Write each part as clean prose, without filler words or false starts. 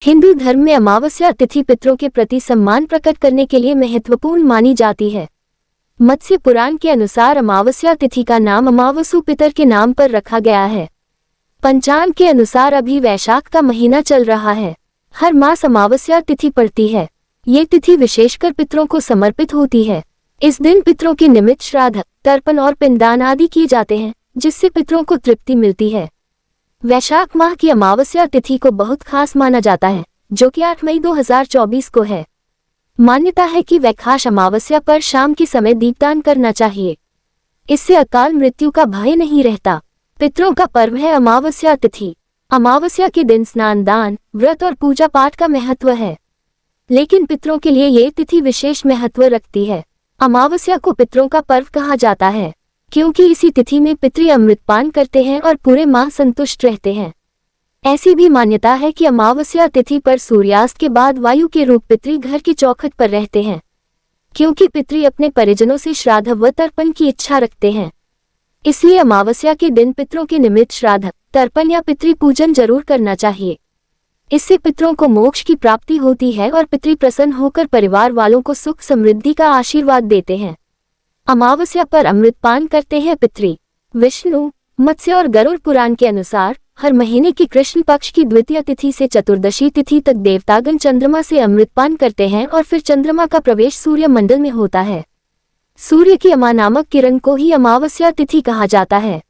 हिंदू धर्म में अमावस्या तिथि पितरों के प्रति सम्मान प्रकट करने के लिए महत्वपूर्ण मानी जाती है। मत्स्य पुराण के अनुसार अमावस्या तिथि का नाम अमावसु पितर के नाम पर रखा गया है। पंचांग के अनुसार अभी वैशाख का महीना चल रहा है। हर मास अमावस्या तिथि पड़ती है। ये तिथि विशेषकर पितरों को समर्पित होती है। इस दिन पितरों के निमित्त श्राद्ध, तर्पण और पिंडदान आदि किए जाते हैं, जिससे पितरों को तृप्ति मिलती है। वैशाख माह की अमावस्या तिथि को बहुत खास माना जाता है, जो कि 8 मई 2024 को है। मान्यता है कि वैखाश अमावस्या पर शाम के समय दीपदान करना चाहिए। इससे अकाल मृत्यु का भय नहीं रहता। पितरों का पर्व है अमावस्या तिथि। अमावस्या के दिन स्नान, दान, व्रत और पूजा पाठ का महत्व है, लेकिन पितरों के लिए ये तिथि विशेष महत्व रखती है। अमावस्या को पितरों का पर्व कहा जाता है, क्योंकि इसी तिथि में पितृ अमृतपान करते हैं और पूरे माह संतुष्ट रहते हैं। ऐसी भी मान्यता है कि अमावस्या तिथि पर सूर्यास्त के बाद वायु के रूप पितृ घर की चौखट पर रहते हैं, क्योंकि पितृ अपने परिजनों से श्राद्ध व तर्पण की इच्छा रखते हैं। इसलिए अमावस्या के दिन पितरों के निमित्त श्राद्ध, तर्पण या पितृ पूजन जरूर करना चाहिए। इससे पितरों को मोक्ष की प्राप्ति होती है और पितृ प्रसन्न होकर परिवार वालों को सुख समृद्धि का आशीर्वाद देते हैं। अमावस्या पर अमृतपान करते हैं पितृ। विष्णु, मत्स्य और गरुड़ पुराण के अनुसार हर महीने की कृष्ण पक्ष की द्वितीय तिथि से चतुर्दशी तिथि तक देवतागण चंद्रमा से अमृतपान करते हैं और फिर चंद्रमा का प्रवेश सूर्य मंडल में होता है। सूर्य की अमा नामक किरण को ही अमावस्या तिथि कहा जाता है।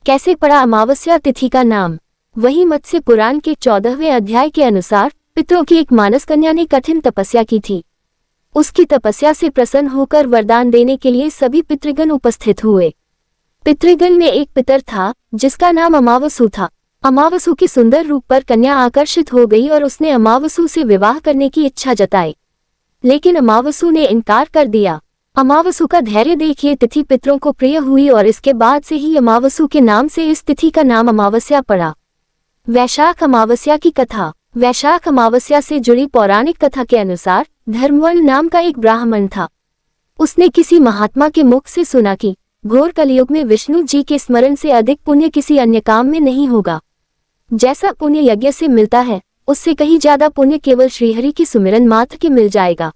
कैसे पड़ा अमावस्या तिथि का नाम? वही मत्स्य पुराण के 14वें अध्याय के अनुसार पितरों की एक मानस कन्या ने कठिन तपस्या की थी। उसकी तपस्या से प्रसन्न होकर वरदान देने के लिए सभी पितृगण उपस्थित हुए। पितृगण में एक पितर था जिसका नाम अमावसु था। अमावसु के सुंदर रूप पर कन्या आकर्षित हो गई और उसने अमावसु से विवाह करने की इच्छा जताई, लेकिन अमावसु ने इनकार कर दिया। अमावसु का धैर्य देखिए तिथि पितरों को प्रिय हुई और इसके बाद से ही अमावसु के नाम से इस तिथि का नाम अमावस्या पड़ा। वैशाख अमावस्या की कथा। वैशाख अमावस्या से जुड़ी पौराणिक कथा के अनुसार धर्मवर्ण नाम का एक ब्राह्मण था। उसने किसी महात्मा के मुख से सुना कि घोर कलयुग में विष्णु जी के स्मरण से अधिक पुण्य किसी अन्य काम में नहीं होगा। जैसा पुण्य यज्ञ से मिलता है, उससे कहीं ज्यादा पुण्य केवल श्रीहरि की सुमिरन मात्र के मिल जाएगा।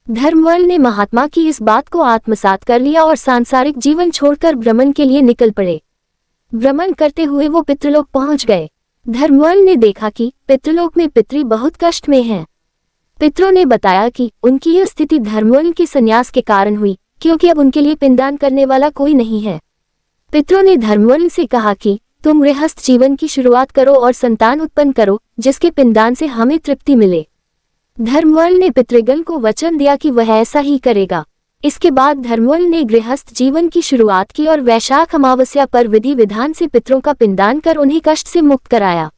धर्मवर्ण ने महात्मा की इस बात को आत्मसात कर लिया और सांसारिक जीवन छोड़कर भ्रमण के लिए निकल पड़े। भ्रमण करते हुए वो पितृलोक पहुंच गए। धर्मवर्ण ने देखा कि पितृलोक में पितृ बहुत कष्ट में हैं। पितरों ने बताया कि उनकी यह स्थिति धर्मवर्ण के संन्यास के कारण हुई, क्योंकि अब उनके लिए पिंडदान करने वाला कोई नहीं है। पितरों ने धर्मवर्ण से कहा कि तुम गृहस्थ जीवन की शुरुआत करो और संतान उत्पन्न करो, जिसके पिंडदान से हमें तृप्ति मिले। धर्मवर्ण ने पितृगण को वचन दिया कि वह ऐसा ही करेगा। इसके बाद धर्मवर्ण ने गृहस्थ जीवन की शुरुआत की और वैशाख अमावस्या पर विधि विधान से पितरों का पिंडदान कर उन्हें कष्ट से मुक्त कराया।